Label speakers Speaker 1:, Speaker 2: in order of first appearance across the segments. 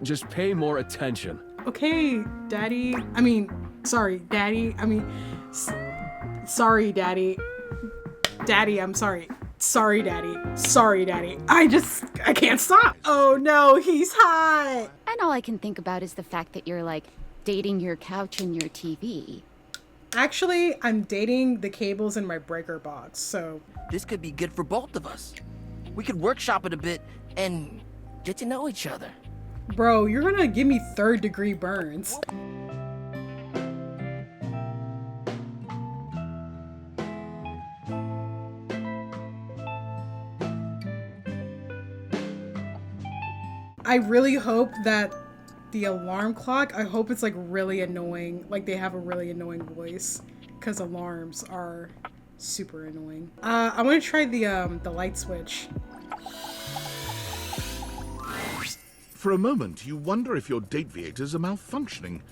Speaker 1: just pay more attention.
Speaker 2: Okay, Daddy. I mean, sorry, Daddy. I mean, sorry, Daddy. Daddy, I'm sorry. Sorry, Daddy. Sorry, Daddy. I can't stop. Oh no, he's hot.
Speaker 3: And all I can think about is the fact that you're like dating your couch and your TV.
Speaker 2: Actually, I'm dating the cables in my breaker box, so.
Speaker 4: This could be good for both of us. We could workshop it a bit and get to know each other.
Speaker 2: Bro, you're gonna give me third-degree burns. I really hope that the alarm clock, I hope it's like really annoying. Like they have a really annoying voice, because alarms are super annoying. I want to try the light switch.
Speaker 5: For a moment, you wonder if your date viators are malfunctioning.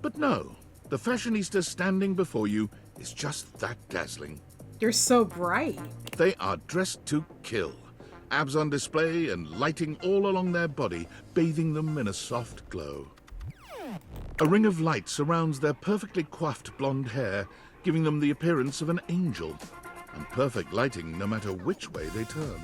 Speaker 5: But no, the fashionista standing before you is just that dazzling.
Speaker 2: They're so bright.
Speaker 5: They are dressed to kill. Abs on display and lighting all along their body, bathing them in a soft glow. A ring of light surrounds their perfectly coiffed blonde hair, giving them the appearance of an angel. And perfect lighting no matter which way they turn.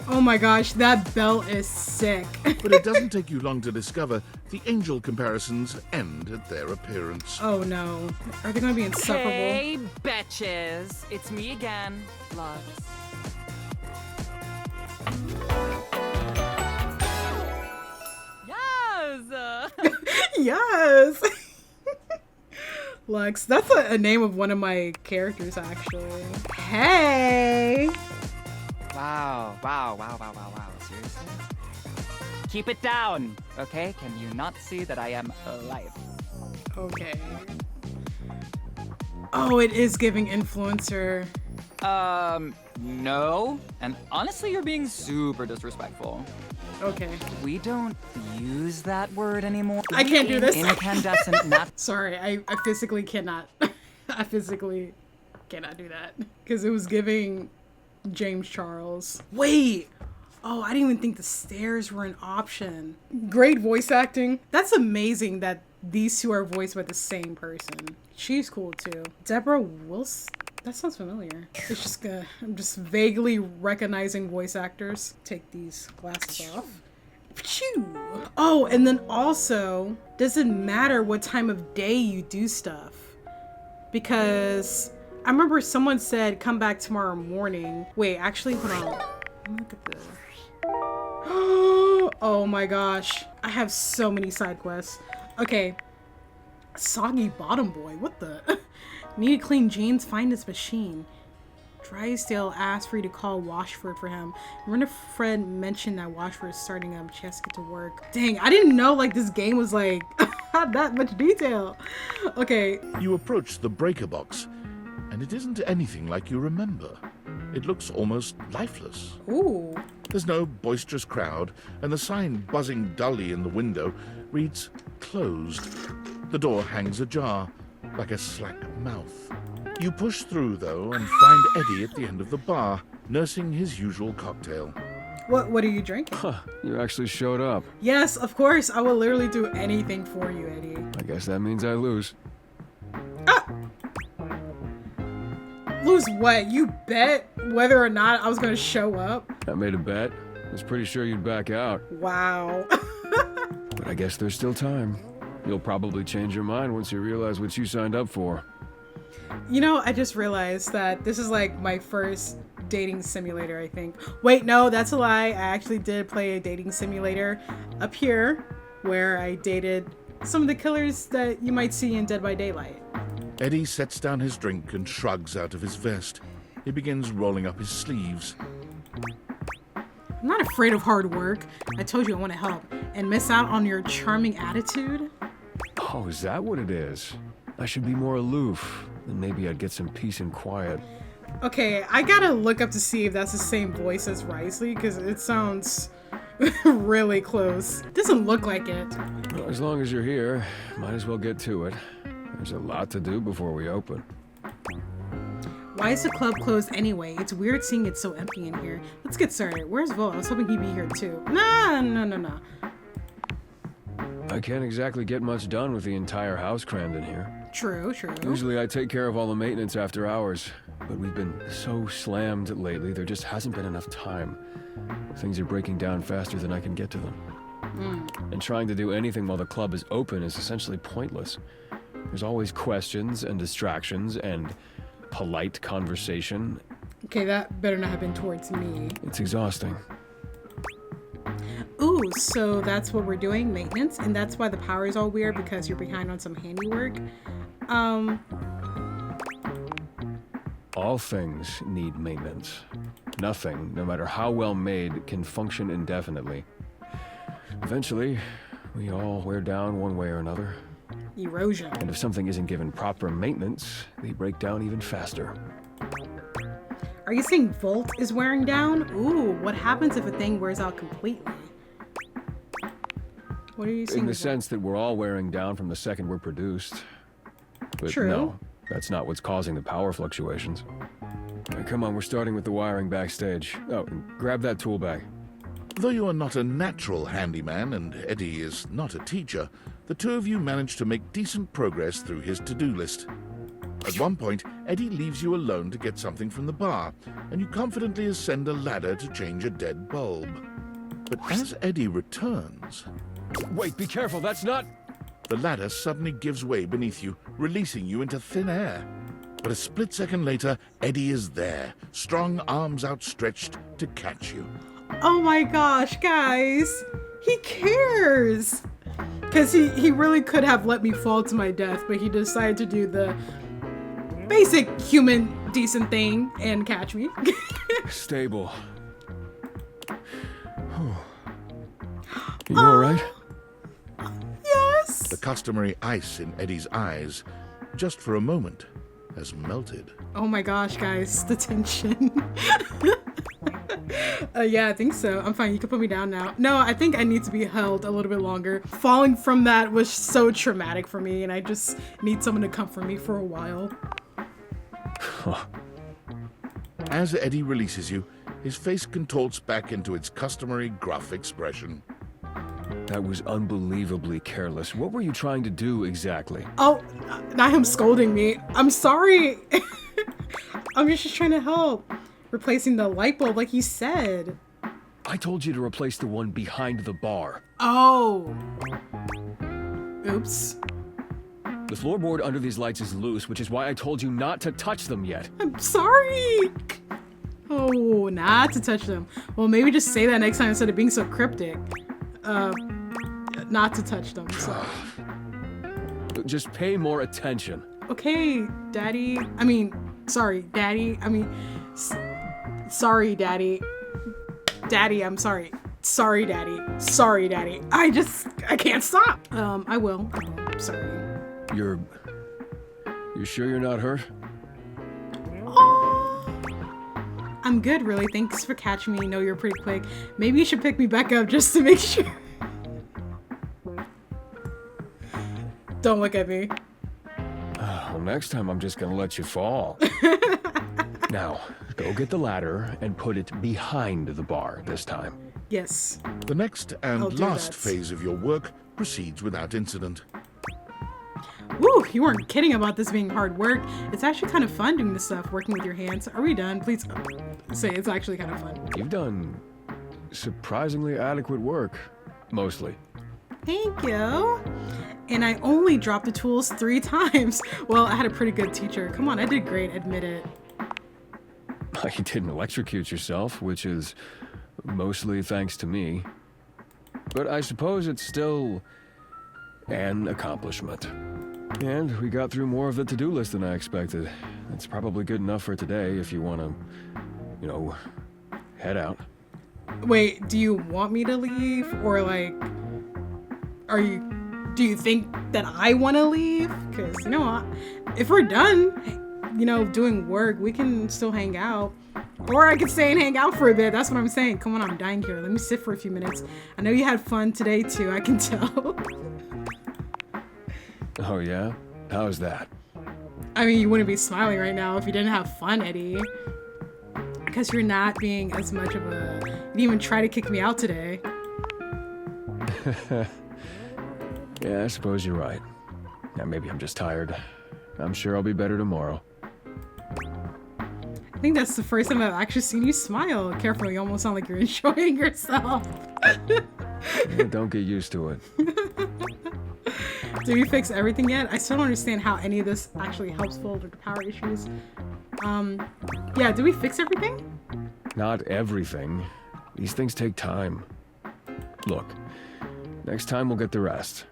Speaker 2: Oh my gosh, that belt is sick.
Speaker 5: But it doesn't take you long to discover the angel comparisons end at their appearance.
Speaker 2: Oh no. Are they gonna be insufferable?
Speaker 6: Hey, betches. It's me again, Lux. Yes!
Speaker 2: Yes! Lux, that's a name of one of my characters, actually. Hey!
Speaker 6: Wow. Seriously? Keep it down, okay? Can you not see that I am alive?
Speaker 2: Okay. Oh, it is giving influencer.
Speaker 6: No. And honestly, you're being super disrespectful.
Speaker 2: Okay.
Speaker 6: We don't use that word anymore.
Speaker 2: I can't do this.
Speaker 6: Incandescent
Speaker 2: Sorry, I physically cannot. I physically cannot do that. Because it was giving James Charles. Wait! Oh, I didn't even think the stairs were an option. Great voice acting. That's amazing that these two are voiced by the same person. She's cool too. Deborah Wilson? That sounds familiar. It's just I'm just vaguely recognizing voice actors. Take these glasses off. Phew. Oh, and then also, doesn't matter what time of day you do stuff. Because I remember someone said, come back tomorrow morning. Wait, actually, hold on. Look at this. Oh my gosh. I have so many side quests. Okay. Soggy bottom boy. What the? Need to clean jeans? Find this machine. Drysdale asked for you to call Washford for him. Remember Fred mentioned that Washford is starting up. She has to get to work. Dang, I didn't know like this game was like had that much detail. Okay.
Speaker 5: You approach the breaker box, and it isn't anything like you remember. It looks almost lifeless.
Speaker 2: Ooh.
Speaker 5: There's no boisterous crowd, and the sign buzzing dully in the window reads closed. The door hangs ajar, like a slack mouth. You push through, though, and find Eddie at the end of the bar, nursing his usual cocktail.
Speaker 2: What are you drinking?
Speaker 1: Huh, you actually showed up.
Speaker 2: Yes, of course. I will literally do anything for you, Eddie.
Speaker 1: I guess that means I lose.
Speaker 2: Ah! Lose what? You bet whether or not I was gonna show up?
Speaker 1: I made a bet. I was pretty sure you'd back out.
Speaker 2: Wow.
Speaker 1: But I guess there's still time. You'll probably change your mind once you realize what you signed up for.
Speaker 2: You know, I just realized that this is like my first dating simulator, I think. Wait, no, that's a lie. I actually did play a dating simulator up here where I dated some of the killers that you might see in Dead by Daylight.
Speaker 5: Eddie sets down his drink and shrugs out of his vest. He begins rolling up his sleeves.
Speaker 2: I'm not afraid of hard work. I told you I want to help. And miss out on your charming attitude?
Speaker 1: Oh, is that what it is? I should be more aloof. Then maybe I'd get some peace and quiet.
Speaker 2: Okay, I gotta look up to see if that's the same voice as Risley, because it sounds really close. Doesn't look like it.
Speaker 1: Well, as long as you're here, might as well get to it. There's a lot to do before we open.
Speaker 2: Why is the club closed anyway? It's weird seeing it so empty in here. Let's get started. Where's Vo? I was hoping he'd be here too. No.
Speaker 1: I can't exactly get much done with the entire house crammed in here.
Speaker 2: True.
Speaker 1: Usually I take care of all the maintenance after hours, but we've been so slammed lately, there just hasn't been enough time. Things are breaking down faster than I can get to them. And trying to do anything while the club is open is essentially pointless. There's always questions and distractions and polite conversation.
Speaker 2: Okay, that better not have been towards me.
Speaker 1: It's exhausting.
Speaker 2: Ooh, so that's what we're doing, maintenance, and that's why the power is all weird, because you're behind on some handiwork.
Speaker 1: All things need maintenance. Nothing, no matter how well made, can function indefinitely. Eventually, we all wear down one way or another.
Speaker 2: Erosion.
Speaker 1: And if something isn't given proper maintenance, they break down even faster.
Speaker 2: Are you saying Volt is wearing down? Ooh, what happens if a thing wears out completely? What are you saying?
Speaker 1: In the sense that we're all wearing down from the second we're produced. But
Speaker 2: True.
Speaker 1: no, that's not what's causing the power fluctuations. Now, come on, we're starting with the wiring backstage. Oh, and grab that tool bag.
Speaker 5: Though you are not a natural handyman and Eddie is not a teacher, the two of you manage to make decent progress through his to-do list. At one point, Eddie leaves you alone to get something from the bar, and you confidently ascend a ladder to change a dead bulb. But as Eddie returns,
Speaker 1: Wait, be careful, that's not...
Speaker 5: the ladder suddenly gives way beneath you, releasing you into thin air. But a split second later, Eddie is there, strong arms outstretched to catch you.
Speaker 2: Oh my gosh, guys. He cares. Because he really could have let me fall to my death, but he decided to do the basic human decent thing and catch me.
Speaker 1: Stable. You alright?
Speaker 2: Yes.
Speaker 5: The customary ice in Eddie's eyes, just for a moment, has melted.
Speaker 2: Oh my gosh, guys, the tension. Yeah, I think so. I'm fine. You can put me down now. No, I think I need to be held a little bit longer. Falling from that was so traumatic for me, and I just need someone to comfort me for a while.
Speaker 5: As Eddie releases you, his face contorts back into its customary gruff expression.
Speaker 1: That was unbelievably careless. What were you trying to do exactly?
Speaker 2: Oh, now him scolding me. I'm sorry. I'm just trying to help. Replacing the light bulb like you said.
Speaker 1: I told you to replace the one behind the bar.
Speaker 2: Oh. Oops.
Speaker 1: The floorboard under these lights is loose, which is why I told you not to touch them yet.
Speaker 2: I'm sorry. Oh, not to touch them. Well, maybe just say that next time instead of being so cryptic. Not to touch them. So.
Speaker 1: Just pay more attention.
Speaker 2: Okay, Daddy. I mean, sorry, Daddy. I mean, sorry, Daddy. Daddy, I'm sorry. Sorry, Daddy. Sorry, Daddy. I can't stop. I will. Sorry.
Speaker 1: You sure you're not hurt?
Speaker 2: Oh, I'm good, really. Thanks for catching me. I know you're pretty quick. Maybe you should pick me back up just to make sure. Don't look at me.
Speaker 1: Well, next time I'm just gonna let you fall. Now, go get the ladder and put it behind the bar this time.
Speaker 2: Yes.
Speaker 5: The next
Speaker 2: I'll
Speaker 5: and
Speaker 2: do
Speaker 5: last
Speaker 2: that.
Speaker 5: phase of your work proceeds without incident.
Speaker 2: Woo, you weren't kidding about this being hard work. It's actually kind of fun doing this stuff, working with your hands. Are we done? Please say it's actually kind of fun.
Speaker 1: You've done surprisingly adequate work, mostly.
Speaker 2: Thank you. And I only dropped the tools 3 times. Well, I had a pretty good teacher. Come on, I did great, admit it.
Speaker 1: You didn't electrocute yourself, which is mostly thanks to me. But I suppose it's still an accomplishment. And we got through more of the to-do list than I expected. It's probably good enough for today if you want to, head out.
Speaker 2: Wait, do you want me to leave? Or like, do you think that I want to leave? Because, if we're done, doing work, we can still hang out. Or I could stay and hang out for a bit. That's what I'm saying. Come on, I'm dying here. Let me sit for a few minutes. I know you had fun today too, I can tell.
Speaker 1: Oh yeah? How's that?
Speaker 2: I mean, you wouldn't be smiling right now if you didn't have fun, Eddie. Because you're not being as much of a... You didn't even try to kick me out today.
Speaker 1: Yeah, I suppose you're right. Yeah, maybe I'm just tired. I'm sure I'll be better tomorrow.
Speaker 2: I think that's the first time I've actually seen you smile. Careful, you almost sound like you're enjoying yourself.
Speaker 1: Yeah, don't get used to it.
Speaker 2: Did we fix everything yet? I still don't understand how any of this actually helps with the power issues. Yeah, did we fix everything?
Speaker 1: Not everything. These things take time. Look, next time we'll get the rest.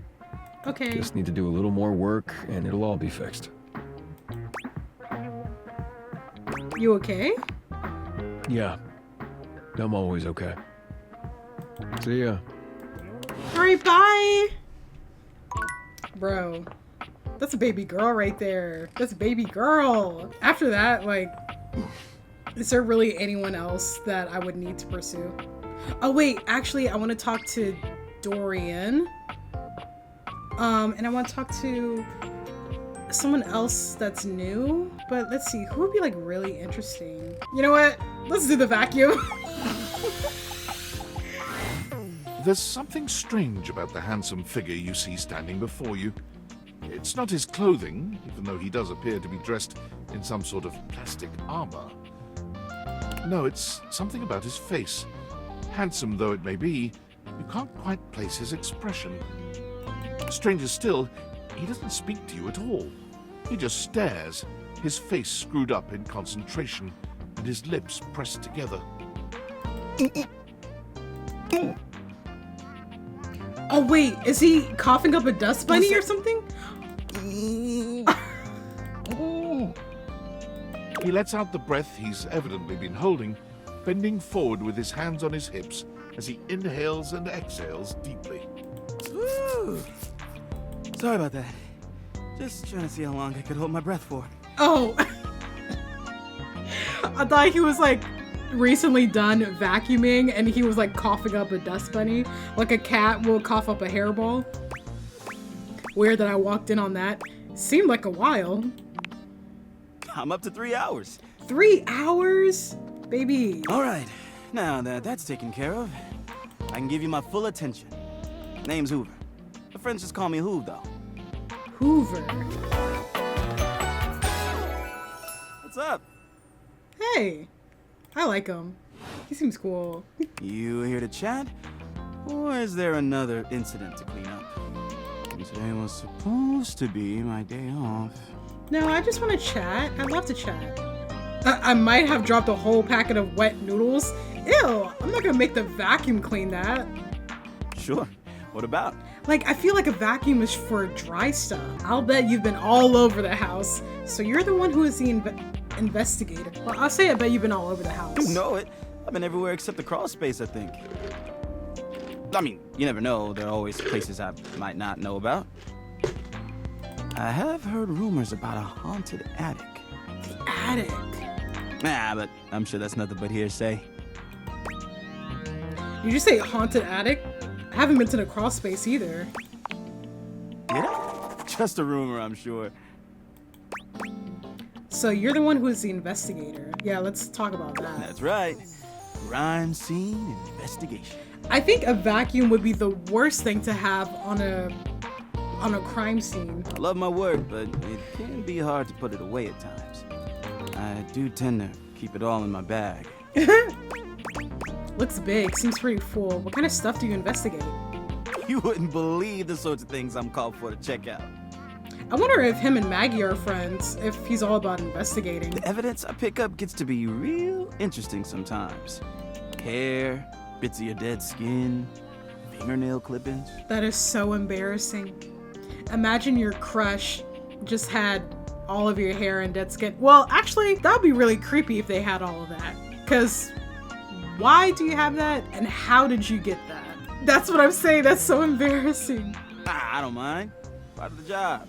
Speaker 2: Okay.
Speaker 1: Just need to do a little more work and it'll all be fixed.
Speaker 2: You okay?
Speaker 1: Yeah, I'm always okay. See ya.
Speaker 2: Alright, bye! Bro, that's a baby girl right there. That's a baby girl. After that, like, is there really anyone else that I would need to pursue? Oh wait, actually I want to talk to Dorian. And I want to talk to someone else that's new. But let's see, who would be like really interesting? You know what? Let's do the vacuum.
Speaker 5: There's something strange about the handsome figure you see standing before you. It's not his clothing, even though he does appear to be dressed in some sort of plastic armor. No, it's something about his face. Handsome though it may be, you can't quite place his expression. Stranger still, he doesn't speak to you at all. He just stares, his face screwed up in concentration, and his lips pressed together.
Speaker 2: Oh wait, is he coughing up a dust bunny or something?
Speaker 5: He lets out the breath he's evidently been holding, bending forward with his hands on his hips as he inhales and exhales deeply.
Speaker 7: Woo. Sorry about that. Just trying to see how long I could hold my breath for.
Speaker 2: Oh. I thought he was like recently done vacuuming and he was like coughing up a dust bunny. Like a cat will cough up a hairball. Weird that I walked in on that. Seemed like a while.
Speaker 7: I'm up to 3 hours.
Speaker 2: 3 hours? Baby.
Speaker 7: All right. Now that that's taken care of, I can give you my full attention. Name's Hoover. My friends just call me Hoove, though.
Speaker 2: Hoover.
Speaker 7: What's up?
Speaker 2: Hey. I like him. He seems cool.
Speaker 7: You here to chat? Or is there another incident to clean up? Today was supposed to be my day off.
Speaker 2: No, I just want to chat. I'd love to chat. I might have dropped a whole packet of wet noodles. Ew, I'm not gonna make the vacuum clean that.
Speaker 7: Sure. What about?
Speaker 2: Like, I feel like a vacuum is for dry stuff. I'll bet you've been all over the house. So you're the one who is the investigator. Well, I'll say I bet you've been all over the house.
Speaker 7: You know it. I've been everywhere except the crawl space, I think. I mean, you never know. There are always places I might not know about. I have heard rumors about a haunted attic.
Speaker 2: The attic.
Speaker 7: Nah, but I'm sure that's nothing but hearsay.
Speaker 2: Did you say haunted attic? I haven't been to the crawl space either.
Speaker 7: Yeah? Just a rumor, I'm sure.
Speaker 2: So you're the one who is the investigator. Yeah, let's talk about that.
Speaker 7: That's right. Crime scene investigation.
Speaker 2: I think a vacuum would be the worst thing to have on a crime scene.
Speaker 7: I love my work, but it can be hard to put it away at times. I do tend to keep it all in my bag.
Speaker 2: Looks big, seems pretty full. What kind of stuff do you investigate?
Speaker 7: You wouldn't believe the sorts of things I'm called for to check out.
Speaker 2: I wonder if him and Maggie are friends, if he's all about investigating.
Speaker 7: The evidence I pick up gets to be real interesting sometimes. Hair, bits of your dead skin, fingernail clippings.
Speaker 2: That is so embarrassing. Imagine your crush just had all of your hair and dead skin. Well, actually, that would be really creepy if they had all of that. Because why do you have that and how did you get that? That's what I'm saying. That's so embarrassing.
Speaker 7: I don't mind. Part of the job.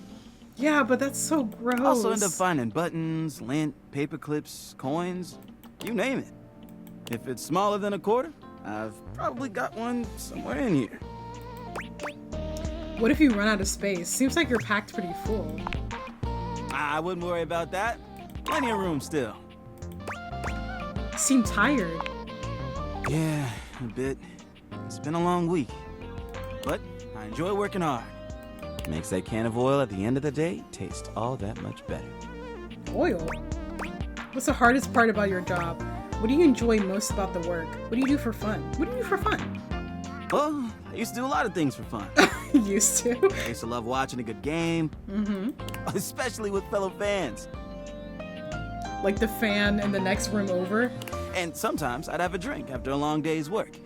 Speaker 2: Yeah, but that's so gross.
Speaker 7: Also end up finding buttons, lint, paper clips, coins, you name it. If it's smaller than a quarter, I've probably got one somewhere in here.
Speaker 2: What if you run out of space? Seems like you're packed pretty full.
Speaker 7: I wouldn't worry about that. Plenty of room still.
Speaker 2: Seem tired.
Speaker 7: Yeah, a bit. It's been a long week. But I enjoy working hard. Makes that can of oil at the end of the day taste all that much better.
Speaker 2: Oil? What's the hardest part about your job? What do you enjoy most about the work? What do you do for fun? What do you do for fun?
Speaker 7: Well, I used to do a lot of things for fun.
Speaker 2: Used to.
Speaker 7: I used to love watching a good game. Especially with fellow fans.
Speaker 2: Like the fan in the next room over?
Speaker 7: And sometimes I'd have a drink after a long day's work.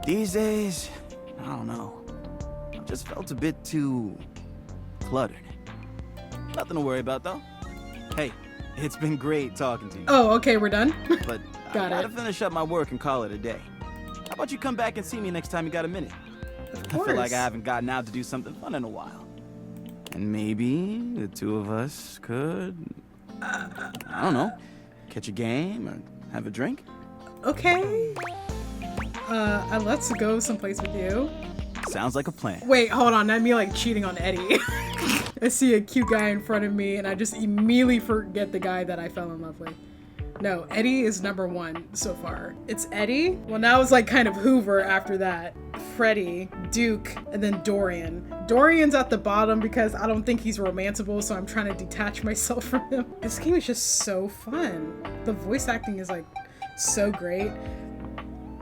Speaker 7: These days, I don't know. I just felt a bit too cluttered. Nothing to worry about, though. Hey, it's been great talking to you.
Speaker 2: Oh, okay, we're done?
Speaker 7: But I
Speaker 2: Got
Speaker 7: gotta
Speaker 2: it.
Speaker 7: finish up my work and call it a day. How about you come back and see me next time you got a minute?
Speaker 2: Of
Speaker 7: I
Speaker 2: course.
Speaker 7: feel like I haven't gotten out to do something fun in a while. And maybe the two of us could, I don't know, catch a game or have a drink?
Speaker 2: Okay. I'd love to go someplace with you.
Speaker 7: Sounds like a plan.
Speaker 2: Wait, hold on. Not me like cheating on Eddie. I see a cute guy in front of me and I just immediately forget the guy that I fell in love with. No, Eddie is number one so far. It's Eddie. Well, now it's like kind of Hoover after that. Freddie, Duke, and then Dorian. Dorian's at the bottom because I don't think he's romanceable, so I'm trying to detach myself from him. This game is just so fun. The voice acting is like so great.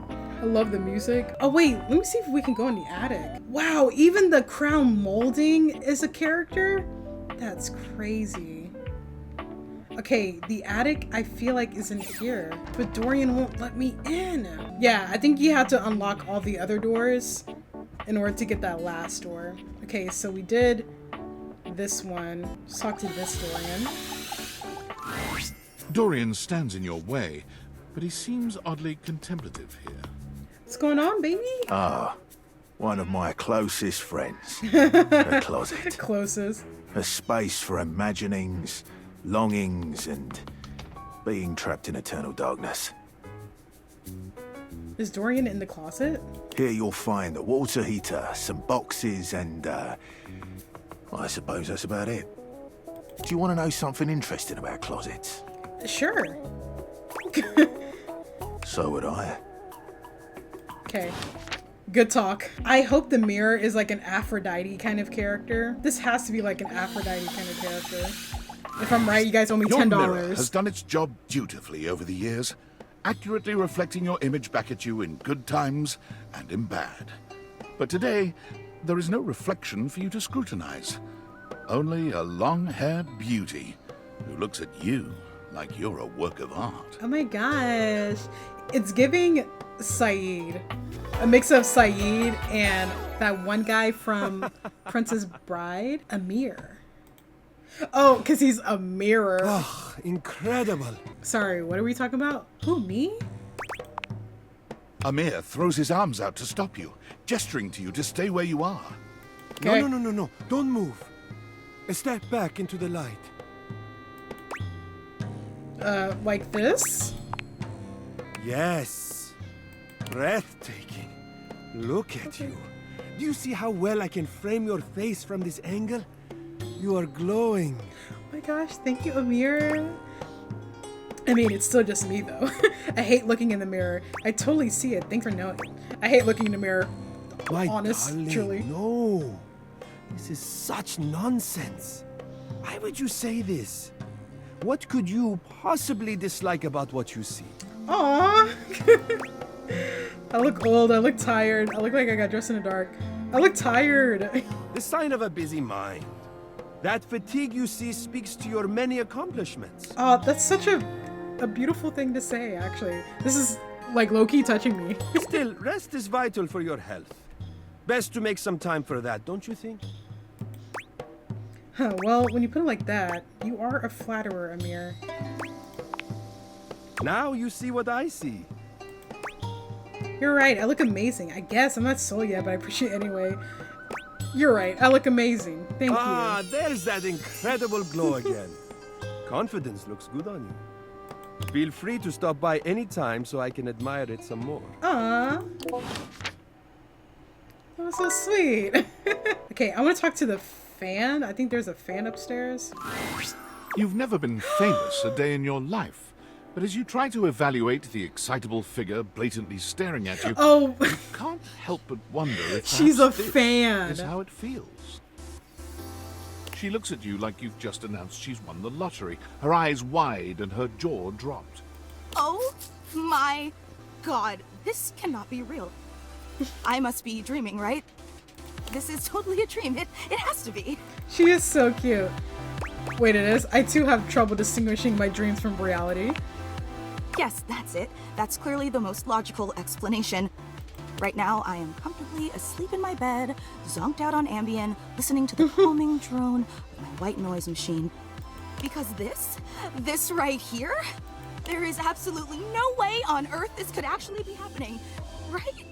Speaker 2: I love the music. Oh wait, let me see if we can go in the attic. Wow, even the crown molding is a character? That's crazy. Okay, the attic I feel like isn't here, but Dorian won't let me in. Yeah, I think you have to unlock all the other doors in order to get that last door. Okay, so we did this one. Let's talk to this Dorian.
Speaker 5: Dorian stands in your way, but he seems oddly contemplative here.
Speaker 2: What's going on, baby?
Speaker 8: Ah, one of my closest friends. A closet.
Speaker 2: Closest.
Speaker 8: A space for imaginings, longings, and being trapped in eternal darkness.
Speaker 2: Is Dorian in the closet?
Speaker 8: Here you'll find a water heater, some boxes, and, I suppose that's about it. Do you want to know something interesting about closets?
Speaker 2: Sure.
Speaker 8: So would I.
Speaker 2: Okay. Good talk. I hope the mirror is like an Aphrodite kind of character. This has to be like an Aphrodite kind of character. If I'm right, you guys owe me
Speaker 5: Your mirror
Speaker 2: $10.
Speaker 5: has done its job dutifully over the years, accurately reflecting your image back at you in good times and in bad. But today, there is no reflection for you to scrutinize. Only a long-haired beauty who looks at you like you're a work of art.
Speaker 2: Oh my gosh. It's giving Saeed. A mix of Saeed and that one guy from Princess Bride, Amir. Oh, because he's a mirror.
Speaker 9: Oh, incredible.
Speaker 2: Sorry, what are we talking about? Who, me?
Speaker 5: Amir throws his arms out to stop you, gesturing to you to stay where you are.
Speaker 2: Okay.
Speaker 9: No. Don't move. Step back into the light.
Speaker 2: Like this?
Speaker 9: Yes. Breathtaking. Look at you. Do you see how well I can frame your face from this angle? You are glowing.
Speaker 2: Oh my gosh, thank you, Amir. I mean, it's still just me, though. I hate looking in the mirror. I totally see it. Thanks for knowing. I hate looking in the mirror.
Speaker 9: My
Speaker 2: Honest,
Speaker 9: darling,
Speaker 2: truly.
Speaker 9: no. This is such nonsense. Why would you say this? What could you possibly dislike about what you see?
Speaker 2: Aww. I look old. I look tired. I look like I got dressed in the dark. I look tired.
Speaker 9: The sign of a busy mind. That fatigue you see speaks to your many accomplishments.
Speaker 2: Oh, that's such a beautiful thing to say, actually. This is like low-key touching me.
Speaker 9: Still, rest is vital for your health. Best to make some time for that, don't you think?
Speaker 2: Huh, well, when you put it like that, you are a flatterer, Amir.
Speaker 9: Now you see what I see.
Speaker 2: You're right, I look amazing. I guess, I'm not sold yet, but I appreciate it anyway. You're right, I look amazing. Thank
Speaker 9: Ah,
Speaker 2: you.
Speaker 9: there's that incredible glow again. Confidence looks good on you. Feel free to stop by any time so I can admire it some more.
Speaker 2: Aww. That was so sweet. Okay, I want to talk to the fan. I think there's a fan upstairs.
Speaker 5: You've never been famous a day in your life, but as you try to evaluate the excitable figure blatantly staring at you,
Speaker 2: Oh,
Speaker 5: you can't help but wonder if
Speaker 2: she's a
Speaker 5: perhaps this
Speaker 2: fan.
Speaker 5: is how it feels. She looks at you like you've just announced she's won the lottery, her eyes wide and her jaw dropped.
Speaker 10: Oh my god, this cannot be real. I must be dreaming, right? This is totally a dream. It has to be.
Speaker 2: She is so cute. Wait, it is? I too have trouble distinguishing my dreams from reality.
Speaker 10: Yes, that's it. That's clearly the most logical explanation. Right now, I am comfortably asleep in my bed, zonked out on Ambien, listening to the calming drone of my white noise machine. Because this right here, there is absolutely no way on Earth this could actually be happening, right?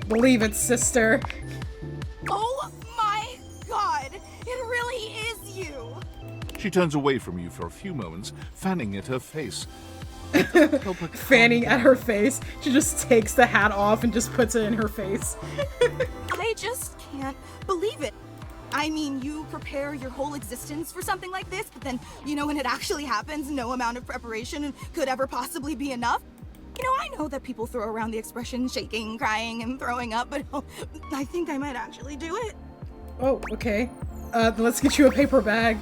Speaker 2: Believe it, sister.
Speaker 10: Oh my god, it really is you!
Speaker 5: She turns away from you for a few moments, fanning at her face.
Speaker 2: Fanning at her face. She just takes the hat off and just puts it in her face.
Speaker 10: I just can't believe it. I mean, you prepare your whole existence for something like this, but then, when it actually happens, no amount of preparation could ever possibly be enough. I know that people throw around the expression shaking, crying, and throwing up, but I think I might actually do it.
Speaker 2: Oh, okay. Let's get you a paper bag.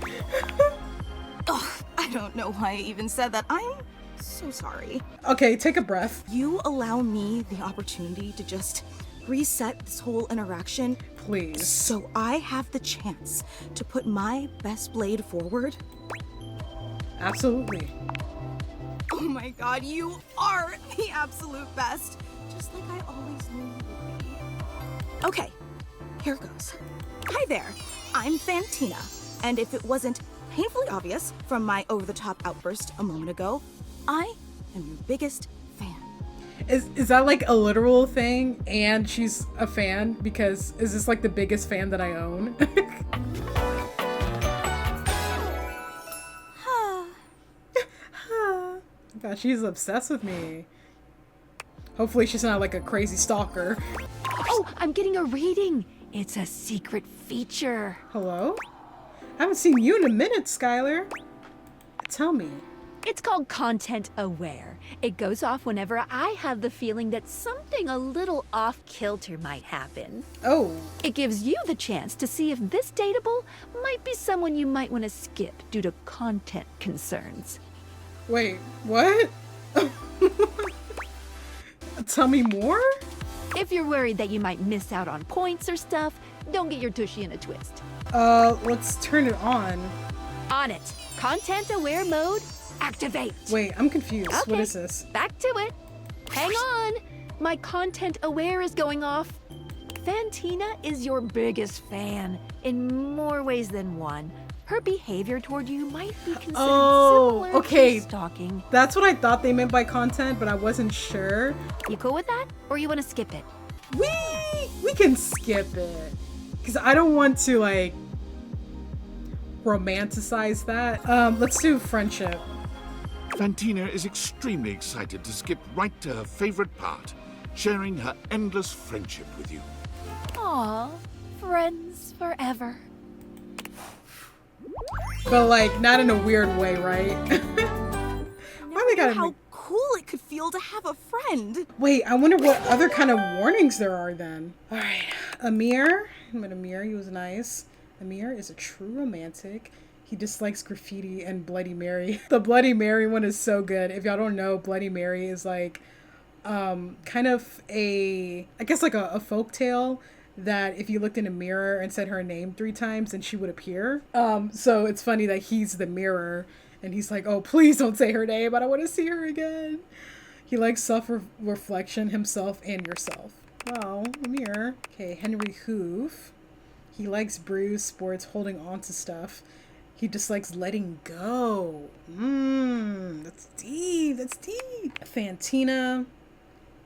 Speaker 10: Ugh, I don't know why I even said that. I'm so sorry.
Speaker 2: Okay, take a breath.
Speaker 10: You allow me the opportunity to just reset this whole interaction.
Speaker 2: Please.
Speaker 10: So I have the chance to put my best blade forward.
Speaker 2: Absolutely.
Speaker 10: Oh my god, you are the absolute best. Just like I always knew you would be. Okay, here goes. Hi there, I'm Fantina. And if it wasn't painfully obvious from my over-the-top outburst a moment ago, I am your biggest fan.
Speaker 2: Is that like a literal thing and she's a fan? Because is this like the biggest fan that I own? God, she's obsessed with me. Hopefully she's not like a crazy stalker.
Speaker 3: Oh, I'm getting a reading. It's a secret feature.
Speaker 2: Hello? I haven't seen you in a minute, Skylar. Tell me.
Speaker 11: It's called content aware. It goes off whenever I have the feeling that something a little off kilter might happen.
Speaker 2: Oh.
Speaker 11: It gives you the chance to see if this dateable might be someone you might want to skip due to content concerns.
Speaker 2: Wait, what? Tell me more?
Speaker 11: If you're worried that you might miss out on points or stuff, don't get your tushy in a twist.
Speaker 2: Let's turn it on.
Speaker 11: On it. Content aware mode, activate.
Speaker 2: Wait, I'm confused.
Speaker 11: Okay,
Speaker 2: what is this?
Speaker 11: Back to it. Hang on. My content aware is going off. Fantina is your biggest fan in more ways than one. Her behavior toward you might be considered similar
Speaker 2: okay.
Speaker 11: to stalking.
Speaker 2: That's what I thought they meant by content, but I wasn't sure.
Speaker 11: You cool with that? Or you want to skip it?
Speaker 2: We can skip it. Because I don't want to, like, romanticize that. Let's do friendship.
Speaker 5: Fantina is extremely excited to skip right to her favorite part, sharing her endless friendship with you.
Speaker 11: Aw, friends forever.
Speaker 2: But, like, not in a weird way, right? Why they gotta
Speaker 10: How cool it could feel to have a friend.
Speaker 2: Wait, I wonder what other kind of warnings there are then. Alright, Amir. I met Amir, he was nice. Amir is a true romantic. He dislikes graffiti and Bloody Mary. The Bloody Mary one is so good. If y'all don't know, Bloody Mary is like kind of I guess like a folk tale that if you looked in a mirror and said her name 3 times, then she would appear. So it's funny that he's the mirror and he's like, oh, please don't say her name. I don't want to see her again. He likes self-reflection, himself and yourself. Well, Amir. Okay, Henry Hoover. He likes brews, sports, holding on to stuff. He dislikes letting go. That's deep. That's deep. Fantina.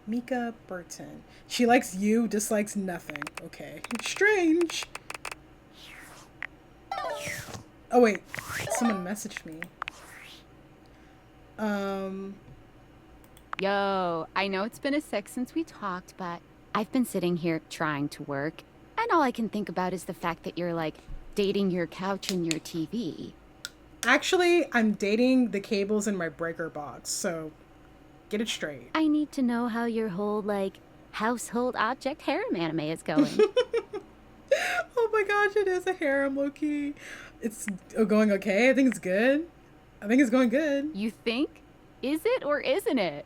Speaker 2: Mika Burton. She likes you, dislikes nothing. Okay. Strange. Oh, wait. Someone messaged me.
Speaker 3: Yo, I know it's been a sec since we talked, but I've been sitting here trying to work, and all I can think about is the fact that you're, like, dating your couch and your TV.
Speaker 2: Actually, I'm dating the cables in my breaker box, so get it straight.
Speaker 3: I need to know how your whole, like, household object harem anime is going.
Speaker 2: Oh my gosh, it is a harem, low-key. It's going okay. I think it's good. I think it's going good.
Speaker 3: You think? Is it or isn't it?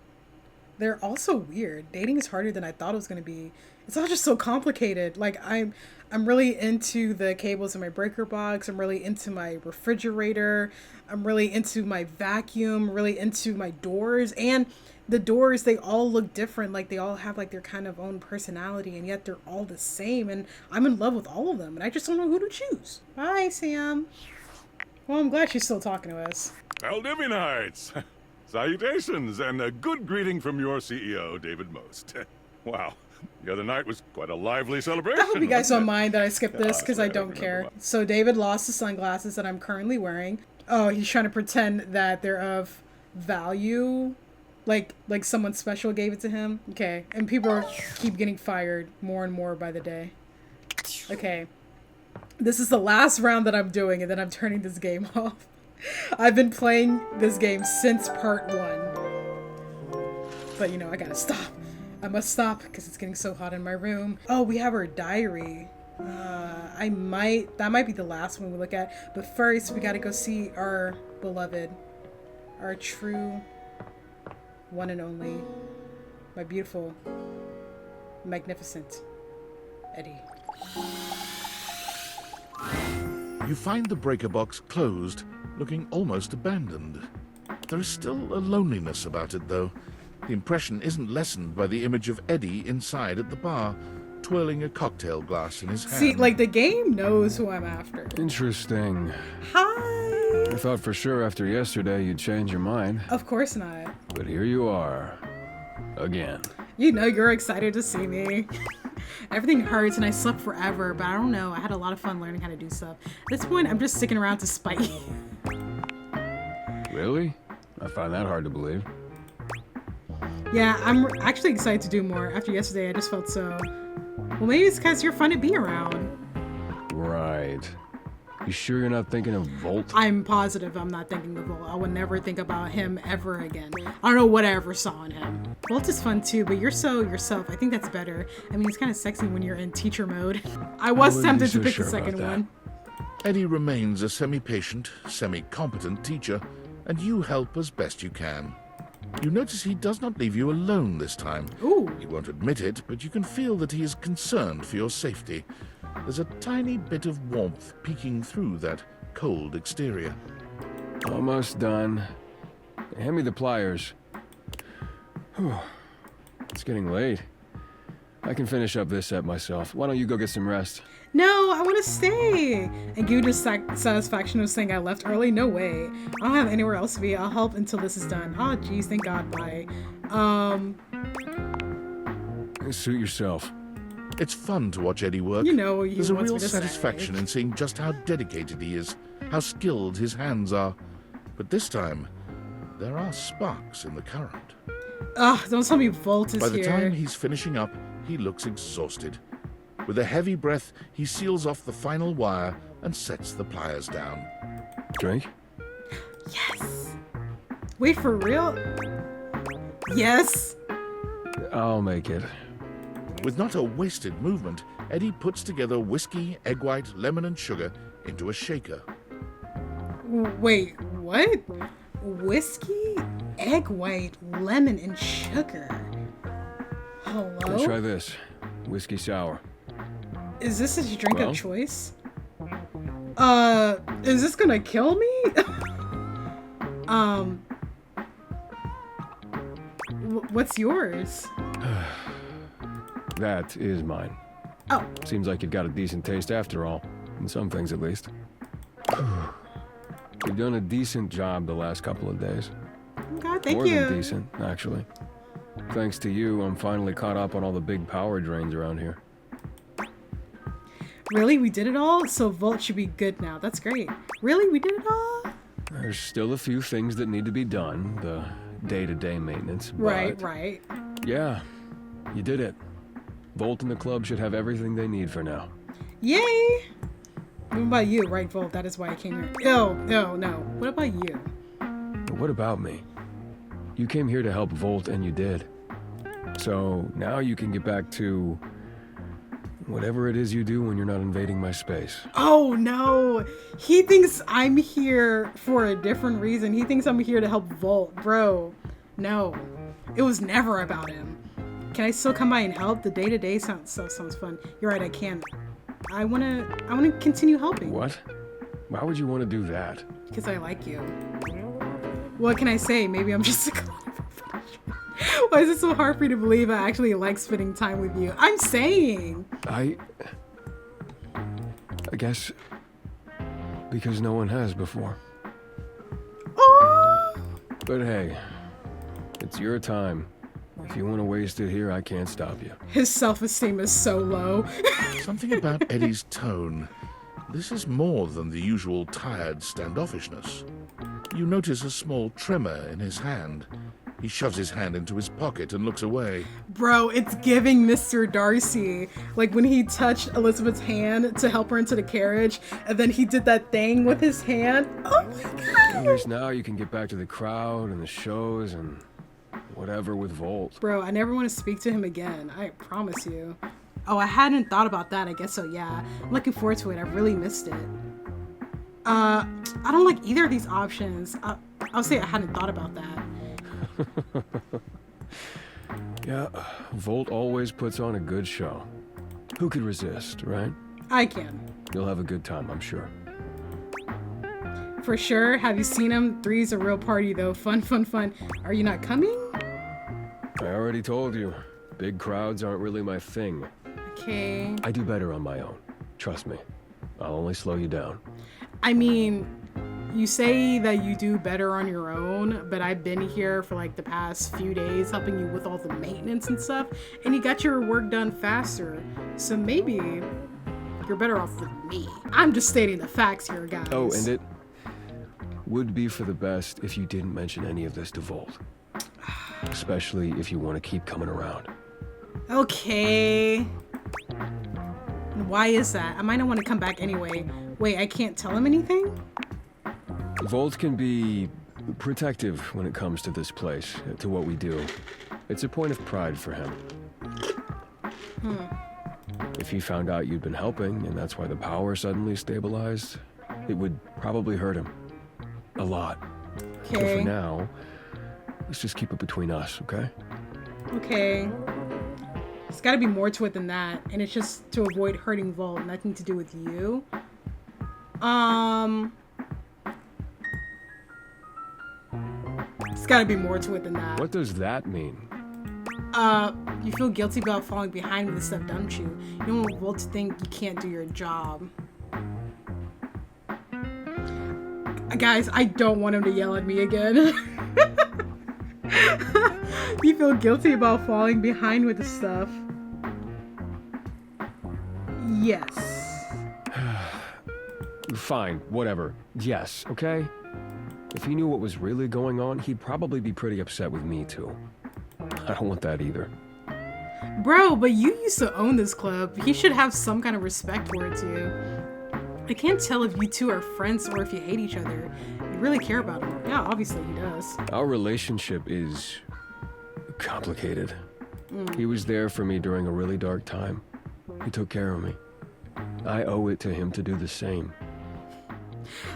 Speaker 2: They're also weird. Dating is harder than I thought it was going to be. It's all just so complicated. Like, I'm really into the cables in my breaker box. I'm really into my refrigerator. I'm really into my vacuum, really into my doors. And the doors, they all look different. Like, they all have, like, their kind of own personality, and yet they're all the same. And I'm in love with all of them, and I just don't know who to choose. Bye, Sam. Well, I'm glad she's still talking to us.
Speaker 12: Aldivinites! Salutations, and a good greeting from your CEO, David Most. Wow, the other night was quite a lively celebration.
Speaker 2: I hope you guys
Speaker 12: wasn't
Speaker 2: don't
Speaker 12: it?
Speaker 2: mind that I skipped this, because I don't care. So David lost the sunglasses that I'm currently wearing. Oh, he's trying to pretend that they're of value. Like someone special gave it to him. Okay, and people keep getting fired more and more by the day. Okay, this is the last round that I'm doing, and then I'm turning this game off. I've been playing this game since part 1. But, you know, I gotta stop. I must stop because it's getting so hot in my room. Oh, we have our diary. That might be the last one we look at. But first, we gotta go see our beloved, our true one and only, my beautiful, magnificent Eddie.
Speaker 5: You find the breaker box closed, looking almost abandoned. There is still a loneliness about it, though. The impression isn't lessened by the image of Eddie inside at the bar, twirling a cocktail glass in his hand.
Speaker 2: See, like, the game knows who I'm after.
Speaker 1: Interesting.
Speaker 2: Hi!
Speaker 1: I thought for sure after yesterday you'd change your mind.
Speaker 2: Of course not.
Speaker 1: But here you are. Again.
Speaker 2: You know you're excited to see me. Everything hurts and I slept forever, but I don't know. I had a lot of fun learning how to do stuff. At this point, I'm just sticking around to spite you.
Speaker 1: Really? I find that hard to believe.
Speaker 2: Yeah, I'm actually excited to do more. After yesterday, I just felt so... Well, maybe it's because you're fun to be around.
Speaker 1: Right. You sure you're not thinking of Volt?
Speaker 2: I'm positive I'm not thinking of Volt. I would never think about him ever again. I don't know what I ever saw in him. Volt is fun too, but you're so yourself. I think that's better. I mean, it's kind of sexy when you're in teacher mode. I was tempted to pick the second one.
Speaker 5: Eddie remains a semi-patient, semi-competent teacher, and you help as best you can. You notice he does not leave you alone this time.
Speaker 2: Ooh.
Speaker 5: He won't admit it, but you can feel that he is concerned for your safety. There's a tiny bit of warmth peeking through that cold exterior.
Speaker 1: Almost done. Hand me the pliers. Whew. It's getting late. I can finish up this set myself. Why don't you go get some rest?
Speaker 2: No, I want to stay. And give you satisfaction of saying I left early? No way. I don't have anywhere else to be. I'll help until this is done. Oh, geez, thank God. Bye.
Speaker 1: Suit yourself.
Speaker 5: It's fun to watch Eddie work.
Speaker 2: You know,
Speaker 5: There's a
Speaker 2: wants
Speaker 5: real
Speaker 2: me to
Speaker 5: satisfaction
Speaker 2: say.
Speaker 5: in seeing just how dedicated he is, how skilled his hands are. But this time, there are sparks in the current.
Speaker 2: Ugh, don't tell me Volt is
Speaker 5: By the
Speaker 2: here.
Speaker 5: time he's finishing up, he looks exhausted. With a heavy breath, he seals off the final wire and sets the pliers down.
Speaker 1: Drink?
Speaker 2: Yes. Wait, for real? Yes.
Speaker 1: I'll make it.
Speaker 5: With not a wasted movement, Eddie puts together whiskey, egg white, lemon, and sugar into a shaker.
Speaker 2: Wait, what? Whiskey, egg white, lemon, and sugar. Hello?
Speaker 1: Let's try this. Whiskey sour.
Speaker 2: Is this his drink
Speaker 1: Well?
Speaker 2: of choice? Is this gonna kill me? What's yours?
Speaker 1: That is mine.
Speaker 2: Oh.
Speaker 1: Seems like you've got a decent taste after all. In some things, at least. You've done a decent job the last couple of days.
Speaker 2: God, thank
Speaker 1: More
Speaker 2: you.
Speaker 1: than decent, actually. Thanks to you, I'm finally caught up on all the big power drains around here.
Speaker 2: Really? We did it all? So Volt should be good now. That's great. Really? We did it all?
Speaker 1: There's still a few things that need to be done, the day-to-day maintenance.
Speaker 2: Right,
Speaker 1: but
Speaker 2: right.
Speaker 1: yeah, you did it. Volt and the club should have everything they need for now.
Speaker 2: Yay! What about you, right, Volt? That is why I came here. Oh, no, no. What about you?
Speaker 1: But what about me? You came here to help Volt, and you did. So now you can get back to Whatever it is you do when you're not invading my space.
Speaker 2: Oh no, he thinks I'm here for a different reason. He thinks I'm here to help Volt. Bro, no, it was never about him. Can I still come by and help? The day-to-day stuff sounds fun. You're right, I can. I wanna continue helping.
Speaker 1: What? Why would you want to do that?
Speaker 2: Because I like you. What can I say? Maybe I'm just a Why is it so hard for you to believe I actually like spending time with you? I'm saying.
Speaker 1: I guess because no one has before.
Speaker 2: Oh!
Speaker 1: But hey, it's your time. If you want to waste it here, I can't stop you.
Speaker 2: His self-esteem is so low.
Speaker 5: Something about Eddie's tone. This is more than the usual tired standoffishness. You notice a small tremor in his hand. He shoves his hand into his pocket and looks away.
Speaker 2: Bro, it's giving Mr. Darcy. Like when he touched Elizabeth's hand to help her into the carriage, and then he did that thing with his hand. Oh my god!
Speaker 1: At least now you can get back to the crowd and the shows and whatever with Volt.
Speaker 2: Bro, I never want to speak to him again. I promise you. Oh, I hadn't thought about that. I guess so, yeah. I'm looking forward to it. I really missed it. I don't like either of these options. I'll say I hadn't thought about that.
Speaker 1: Yeah, Volt always puts on a good show. Who could resist, right?
Speaker 2: I can.
Speaker 1: You'll have a good time, I'm sure.
Speaker 2: For sure. Have you seen him? 3's a real party, though. Fun, fun, fun. Are you not coming?
Speaker 1: I already told you. Big crowds aren't really my thing.
Speaker 2: Okay.
Speaker 1: I do better on my own. Trust me. I'll only slow you down.
Speaker 2: I mean, you say that you do better on your own, but I've been here for like the past few days helping you with all the maintenance and stuff, and you got your work done faster. So maybe you're better off with me. I'm just stating the facts here, guys.
Speaker 1: Oh, and it would be for the best if you didn't mention any of this to Volt. Especially if you want to keep coming around.
Speaker 2: Okay. Why is that? I might not want to come back anyway. Wait, I can't tell him anything?
Speaker 1: Volt can be protective when it comes to this place, to what we do. It's a point of pride for him. If he found out you'd been helping, and that's why the power suddenly stabilized, it would probably hurt him. A lot.
Speaker 2: Okay.
Speaker 1: But for now, let's just keep it between us, okay?
Speaker 2: Okay. There's gotta be more to it than that, and it's just to avoid hurting Volt, nothing to do with you. There's gotta be more to it than that.
Speaker 1: What does that mean?
Speaker 2: You feel guilty about falling behind with this stuff, don't you? You don't want Volt to think you can't do your job. Guys, I don't want him to yell at me again. You feel guilty about falling behind with the stuff. Yes.
Speaker 1: Fine, whatever. Yes, okay? If he knew what was really going on, he'd probably be pretty upset with me too. I don't want that either.
Speaker 2: Bro, but you used to own this club. He should have some kind of respect towards you. I can't tell if you two are friends or if you hate each other. You really care about him. Yeah, obviously he does.
Speaker 1: Our relationship is complicated. He was there for me during a really dark time. He took care of me. I owe it to him to do the same.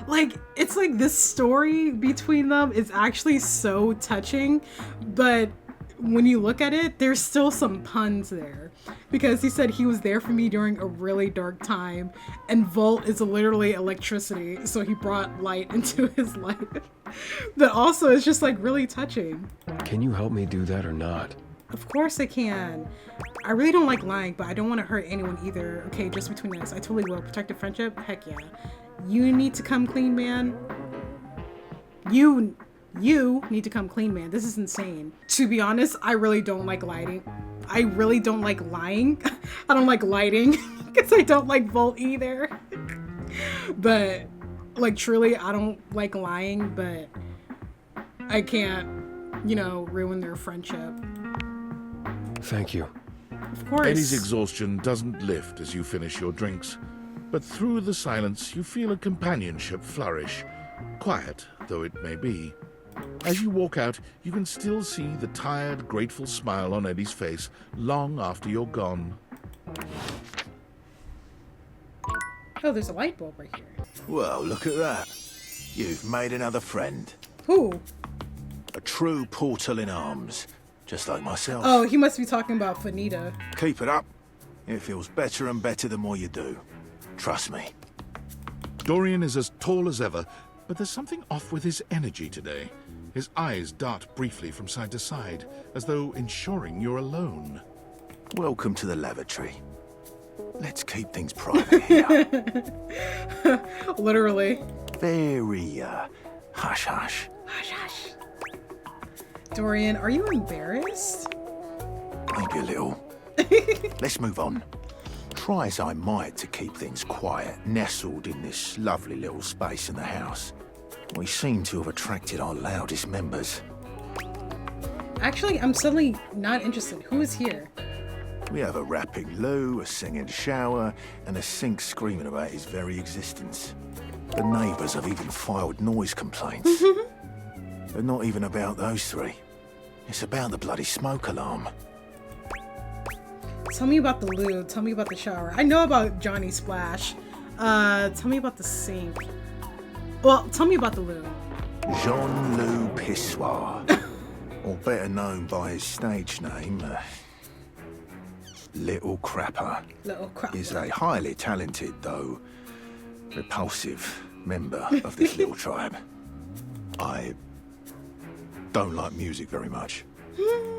Speaker 2: Like, it's like this story between them is actually so touching, but when you look at it, there's still some puns there. Because he said he was there for me during a really dark time, and Volt is literally electricity, so he brought light into his life. But also, it's just like really touching.
Speaker 1: Can you help me do that or not?
Speaker 2: Of course I can. I really don't like lying, but I don't want to hurt anyone either. Okay, just between us. I totally will. Protect a friendship? Heck yeah. You need to come clean, man. You need to come clean, man. This is insane. To be honest, I really don't like lying. I really don't like lying. I don't like lighting because I don't like Volt either. But like truly, I don't like lying, but I can't, you know, ruin their friendship.
Speaker 1: Thank you.
Speaker 2: Of course.
Speaker 5: Eddie's exhaustion doesn't lift as you finish your drinks, but through the silence you feel a companionship flourish, quiet though it may be. As you walk out, you can still see the tired, grateful smile on Eddie's face long after you're gone.
Speaker 2: Oh, there's a light bulb right here.
Speaker 8: Well, look at that. You've made another friend.
Speaker 2: Who?
Speaker 8: A true portal in arms, just like myself.
Speaker 2: Oh, he must be talking about Fantina.
Speaker 8: Keep it up. It feels better and better the more you do. Trust me.
Speaker 5: Dorian is as tall as ever, but there's something off with his energy today. His eyes dart briefly from side to side, as though ensuring you're alone.
Speaker 8: Welcome to the lavatory. Let's keep things private here.
Speaker 2: Literally.
Speaker 8: Very, hush-hush.
Speaker 2: Hush. Dorian, are you embarrassed?
Speaker 8: Maybe a little. Let's move on. Try as I might to keep things quiet, nestled in this lovely little space in the house, we seem to have attracted our loudest members.
Speaker 2: Actually, I'm suddenly not interested. Who is here?
Speaker 8: We have a rapping loo, a singing shower, and a sink screaming about his very existence. The neighbours have even filed noise complaints. But not even about those three. It's about the bloody smoke alarm.
Speaker 2: Tell me about the loo. Tell me about the shower. I know about Johnny Splash. Tell me about the sink. Well, tell me about the loo.
Speaker 8: Jean-Loup Pissoir, or better known by his stage name, Little Crapper, is a highly talented, though repulsive, member of this little tribe. I don't like music very much.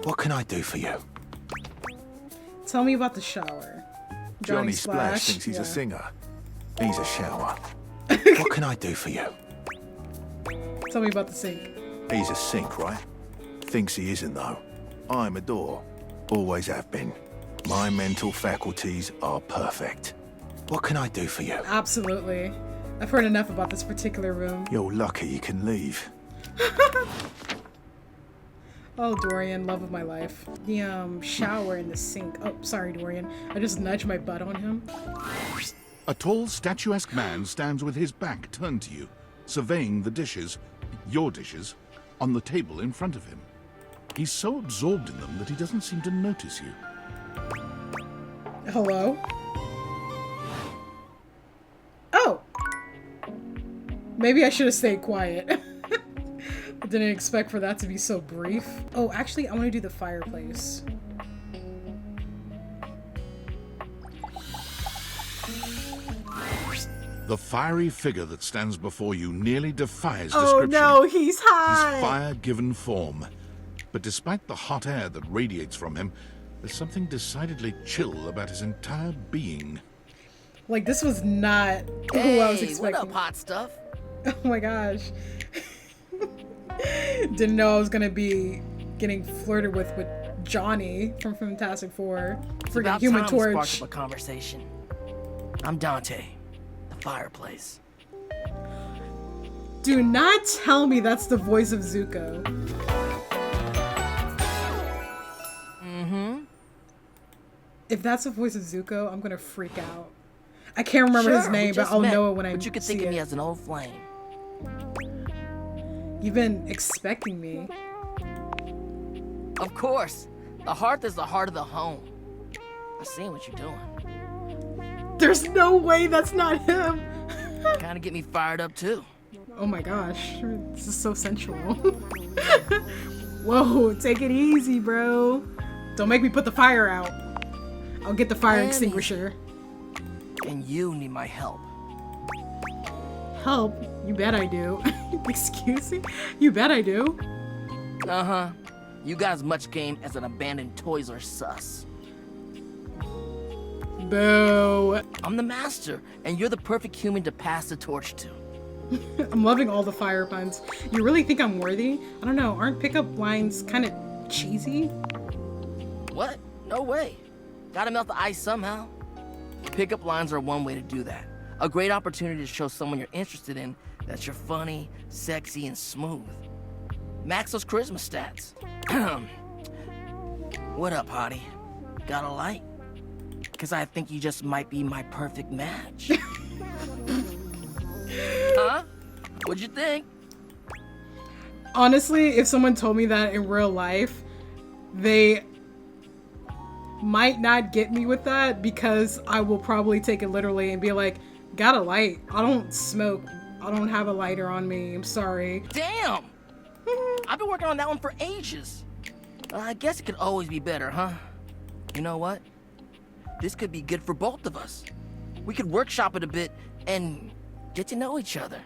Speaker 8: What can I do for you?
Speaker 2: Tell me about the shower.
Speaker 8: Johnny Splash thinks he's a singer. He's a shower. What can I do for you?
Speaker 2: Tell me about the sink.
Speaker 8: He's a sink, right? Thinks he isn't, though. I'm a door. Always have been. My mental faculties are perfect. What can I do for you?
Speaker 2: Absolutely. I've heard enough about this particular room.
Speaker 8: You're lucky you can leave.
Speaker 2: Oh, Dorian, love of my life. The shower and the sink. Oh, sorry, Dorian. I just nudged my butt on him.
Speaker 5: A tall, statuesque man stands with his back turned to you, surveying the dishes, your dishes, on the table in front of him. He's so absorbed in them that he doesn't seem to notice you.
Speaker 2: Hello? Oh! Maybe I should have stayed quiet. I didn't expect for that to be so brief. Oh, actually, I want to do the fireplace.
Speaker 5: The fiery figure that stands before you nearly defies
Speaker 2: Oh
Speaker 5: description.
Speaker 2: no, he's hot!
Speaker 5: He's fire-given form. But despite the hot air that radiates from him, there's something decidedly chill about his entire being.
Speaker 2: Like, this was not who I was expecting.
Speaker 4: What up, hot stuff?
Speaker 2: Oh my gosh. Didn't know I was gonna be getting flirted with Johnny from Fantastic Four. Freaking Human Torch.
Speaker 4: Spark up a conversation. I'm Dante, the fireplace.
Speaker 2: Do not tell me that's the voice of Zuko.
Speaker 4: Mm-hmm.
Speaker 2: If that's the voice of Zuko, I'm gonna freak out. I can't remember his name, but I'll know it when I see it.
Speaker 4: But you could think of me as an old flame.
Speaker 2: You've been expecting me.
Speaker 4: Of course. The hearth is the heart of the home. I seen what you're doing.
Speaker 2: There's no way that's not him.
Speaker 4: Kinda get me fired up too.
Speaker 2: Oh my gosh. This is so sensual. Whoa, take it easy, bro. Don't make me put the fire out. I'll get the fire extinguisher.
Speaker 4: And you need my help.
Speaker 2: Help? You bet I do. Excuse me? You bet I do.
Speaker 4: Uh-huh. You got as much game as an abandoned Toys R Us.
Speaker 2: Boo.
Speaker 4: I'm the master, and you're the perfect human to pass the torch to.
Speaker 2: I'm loving all the fire puns. You really think I'm worthy? I don't know. Aren't pickup lines kind of cheesy?
Speaker 4: What? No way. Gotta melt the ice somehow. Pickup lines are one way to do that. A great opportunity to show someone you're interested in that you're funny, sexy, and smooth. Max those charisma stats. What up, hottie? Got a light? Because I think you just might be my perfect match. Huh? What'd you think?
Speaker 2: Honestly, if someone told me that in real life, they might not get me with that because I will probably take it literally and be like, Got a light. I don't smoke. I don't have a lighter on me. I'm sorry.
Speaker 4: Damn! I've been working on that one for ages. I guess it could always be better, huh? You know what? This could be good for both of us. We could workshop it a bit and get to know each other.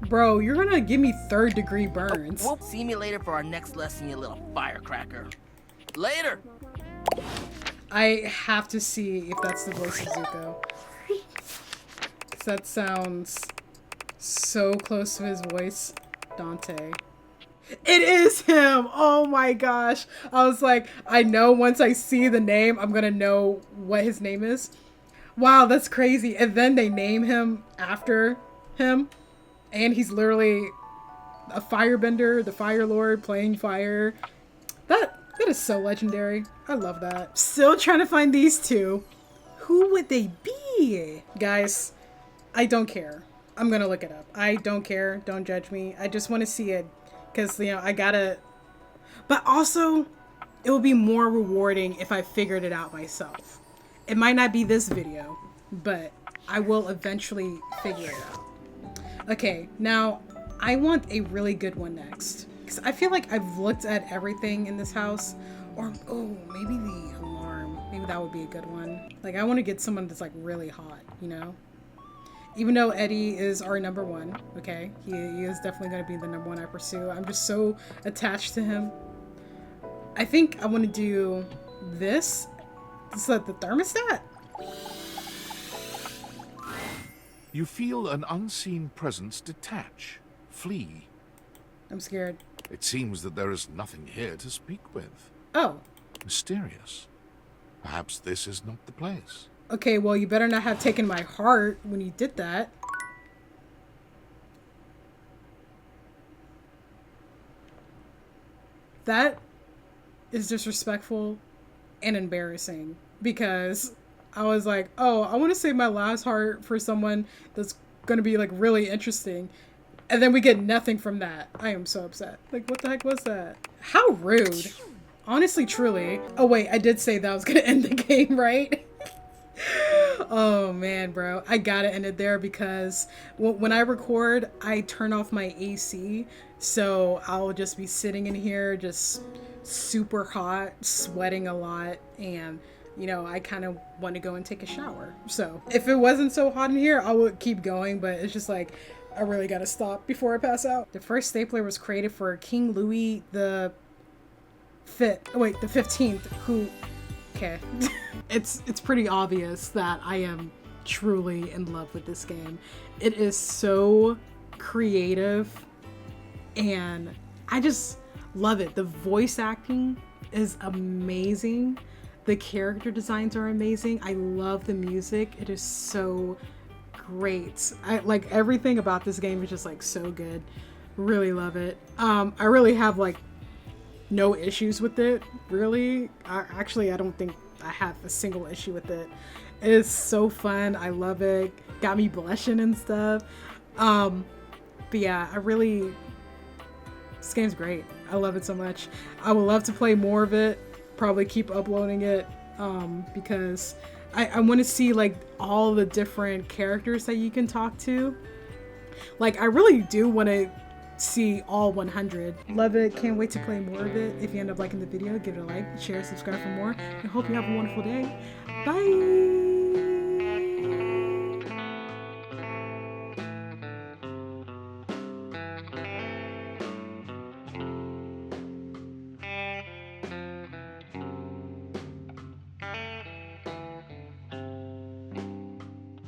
Speaker 2: Bro, you're gonna give me 3rd-degree burns.
Speaker 4: We'll see me later for our next lesson, you little firecracker. Later!
Speaker 2: I have to see if that's the voice of Zuko. 'Cause that sounds so close to his voice, Dante. It is him! Oh my gosh. I was like, I know once I see the name, I'm gonna know what his name is. Wow, that's crazy. And then they name him after him. And he's literally a firebender, the Fire Lord, playing fire. That is so legendary. I love that. Still trying to find these two. Who would they be? Guys, I don't care. I'm gonna look it up. I don't care. Don't judge me. I just want to see it. Because, you know, I gotta... But also, it would be more rewarding if I figured it out myself. It might not be this video, but I will eventually figure it out. Okay, now, I want a really good one next. Because I feel like I've looked at everything in this house. Or, oh, maybe the alarm. Maybe that would be a good one. Like, I want to get someone that's, like, really hot, you know? Even though Eddie is our number one, okay? He is definitely going to be the number one I pursue. I'm just so attached to him. I think I want to do this. This is the thermostat.
Speaker 5: You feel an unseen presence detach, flee.
Speaker 2: I'm scared.
Speaker 5: It seems that there is nothing here to speak with.
Speaker 2: Oh.
Speaker 5: Mysterious. Perhaps this is not the place.
Speaker 2: Okay, well, you better not have taken my heart when you did that. That is disrespectful and embarrassing because I was like, oh, I want to save my last heart for someone that's going to be like really interesting. And then we get nothing from that. I am so upset. Like, what the heck was that? How rude. Honestly, truly. Oh, wait, I did say that I was going to end the game, right? Oh man, bro, I gotta end it there because when I record, I turn off my AC, so I'll just be sitting in here just super hot, sweating a lot, and you know, I kind of want to go and take a shower. So if it wasn't so hot in here, I would keep going, but it's just like I really gotta stop before I pass out. The first stapler was created for King Louis the 15th, who... Okay. It's pretty obvious that I am truly in love with this game. It is so creative and I just love it. The voice acting is amazing. The character designs are amazing. I love the music. It is so great. I like everything about this game is just like so good. Really love it. I really have like no issues with it, really. Actually, I don't think I have a single issue with it. It is so fun. I love it. Got me blushing and stuff. But yeah, this game's great. I love it so much. I would love to play more of it. Probably keep uploading it because I want to see like all the different characters that you can talk to. Like, I really do want to see all 100. Love it. Can't wait to play more of it. If you end up liking the video, give it a like, share, subscribe for more, and hope you have a wonderful day. Bye!